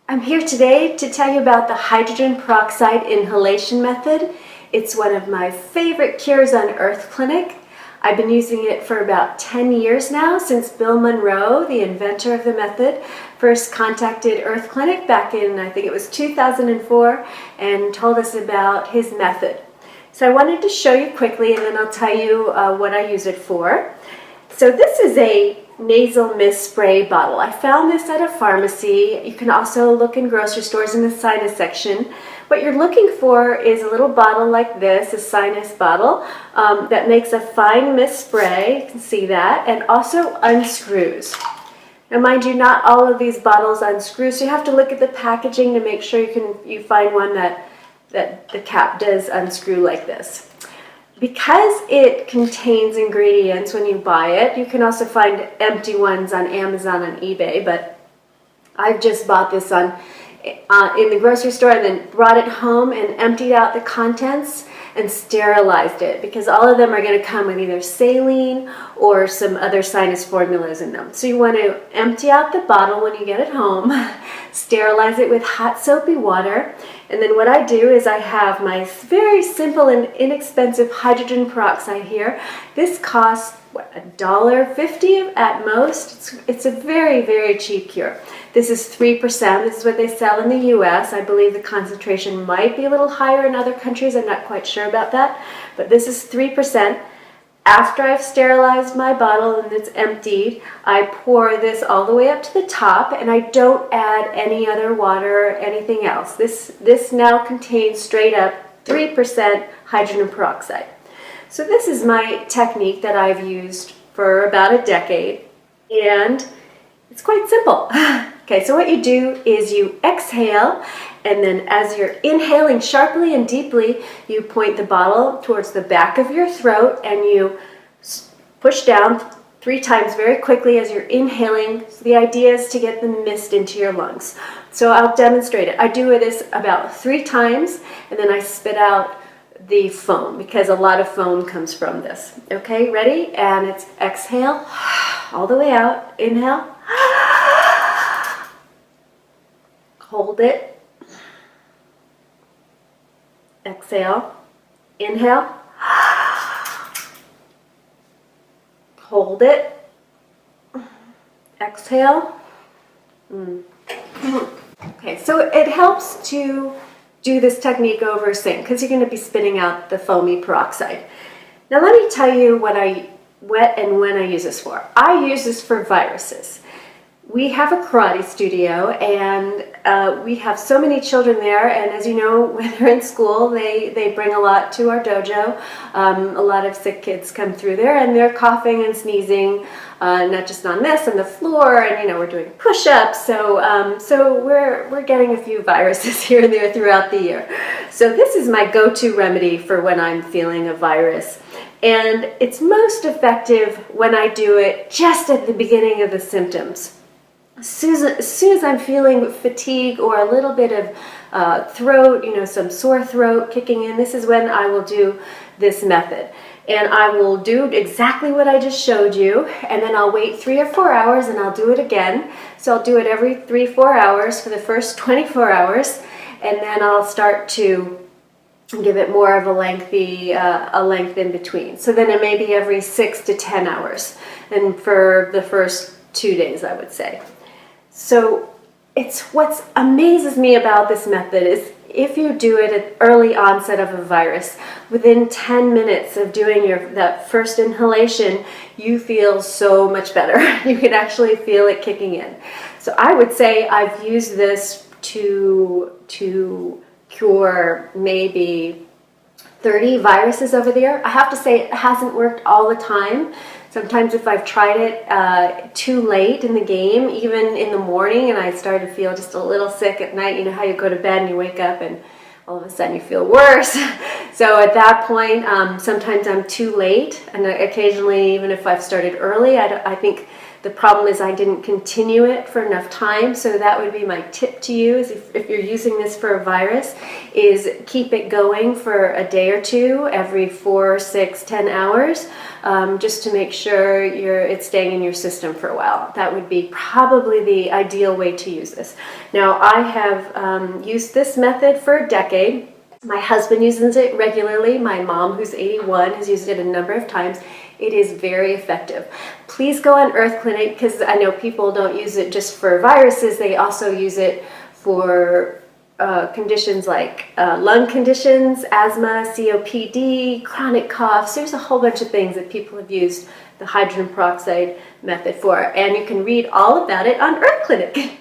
I'm here today to tell you about the hydrogen peroxide inhalation method. It's one of my favorite cures on Earth Clinic. I've been using it for about 10 years now, since Bill Monroe, the inventor of the method, first contacted Earth Clinic back in, I think it was 2004, and told us about his method. So I wanted to show you quickly, and then I'll tell you what I use it for. So this is a nasal mist spray bottle. I found this at a pharmacy. You can also look in grocery stores in the sinus section. What you're looking for is a little bottle like this, a sinus bottle, that makes a fine mist spray. You can see that, and also unscrews. Now mind you, not all of these bottles unscrew, so you have to look at the packaging to make sure you find one that the cap does unscrew like this. Because it contains ingredients when you buy it, you can also find empty ones on Amazon and eBay, but I've just bought this in the grocery store and then brought it home and emptied out the contents and sterilized it, because all of them are going to come with either saline or some other sinus formulas in them. So you want to empty out the bottle when you get it home, sterilize it with hot soapy water, and then what I do is I have my very simple and inexpensive hydrogen peroxide here. This costs, what, $1.50 at most. It's a very, very cheap cure. This is 3%. This is what they sell in the US. I believe the concentration might be a little higher in other countries. I'm not quite sure about that. But this is 3%. After I've sterilized my bottle and it's emptied, I pour this all the way up to the top, and I don't add any other water or anything else. This now contains straight up 3% hydrogen peroxide. So this is my technique that I've used for about a decade, and it's quite simple. Okay, so what you do is you exhale, and then as you're inhaling sharply and deeply, you point the bottle towards the back of your throat and you push down 3 times very quickly as you're inhaling. So the idea is to get the mist into your lungs. So I'll demonstrate it. I do this about 3 times, and then I spit out the foam, because a lot of foam comes from this. Okay, ready? And it's exhale, all the way out, inhale, hold it, exhale, inhale, hold it, exhale. Okay, so it helps to do this technique over a sink, because you're going to be spitting out the foamy peroxide. Now let me tell you what and when I use this for. I use this for viruses. We have a karate studio, and we have so many children there, and as you know, when they're in school, they bring a lot to our dojo. A lot of sick kids come through there, and they're coughing and sneezing, not just on this, on the floor, and we're doing push-ups, so we're getting a few viruses here and there throughout the year. So this is my go-to remedy for when I'm feeling a virus. And it's most effective when I do it just at the beginning of the symptoms. As soon as I'm feeling fatigue or a little bit of throat, some sore throat kicking in, this is when I will do this method. And I will do exactly what I just showed you, and then I'll wait 3 or 4 hours and I'll do it again. So I'll do it every 3-4 hours for the first 24 hours, and then I'll start to give it more of a length in between. So then it may be every 6 to 10 hours, and for the first 2 days, I would say. So what amazes me about this method is if you do it at early onset of a virus, within 10 minutes of doing that first inhalation, you feel so much better. You can actually feel it kicking in. So I would say I've used this to cure maybe 30 viruses over the year. I have to say it hasn't worked all the time. Sometimes if I've tried it too late in the game, even in the morning, and I start to feel just a little sick at night, you know how you go to bed and you wake up and all of a sudden you feel worse. So at that point, sometimes I'm too late, and occasionally even if I've started early, I think The problem is I didn't continue it for enough time, so that would be my tip to you, is if you're using this for a virus, is keep it going for a day or two every 4, 6, 10 hours, just to make sure it's staying in your system for a while. That would be probably the ideal way to use this. Now, I have used this method for a decade. My husband uses it regularly. My mom, who's 81, has used it a number of times. It is very effective. Please go on Earth Clinic, because I know people don't use it just for viruses. They also use it for conditions like lung conditions, asthma, COPD, chronic coughs. There's a whole bunch of things that people have used the hydrogen peroxide method for, and you can read all about it on Earth Clinic.